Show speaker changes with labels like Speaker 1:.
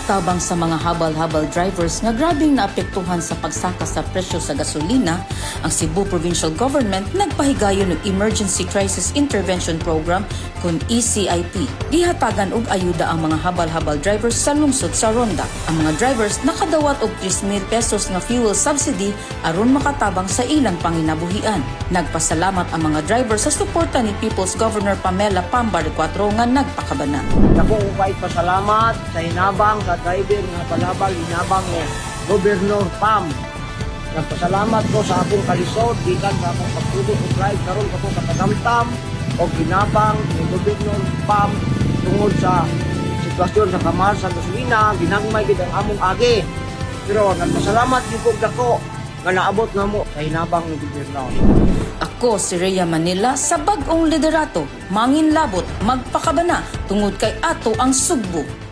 Speaker 1: tabang sa mga habal-habal drivers nga grabing naapektuhan sa pagsaka sa presyo sa gasolina, ang Cebu Provincial Government nagpahigayon ng Emergency Crisis Intervention Program kung ECIP. Gihatagan og ayuda ang mga habal-habal drivers sa lungsod sa Ronda. Ang mga drivers nakadawat og 3,000 pesos nga fuel subsidy aron makatabang sa ilang panginabuhian. Nagpasalamat ang mga drivers sa suporta ni People's Governor Pamela Pambar IV nga nagpakabana.
Speaker 2: Ako upay pasalamat sa hinabang sa driver nga balabal hinabang ni Gobernador Pam. Nagpasalamat ko sa akong kalisod gikan sa akong pagtulog og drive karon ko katagamtam og hinabang ni Gobernador Pam tungod sa sitwasyon sa kamahal sa gasolina, ginagmay gid ang among agi. Pero nagpasalamat gyud ko dako nga naabot nga mo sa hinabang ni Gobernador.
Speaker 1: Ako si Rhea Manila sa bag-ong liderato, manginlabot, magpakabana tungod kay ato ang Sugbo.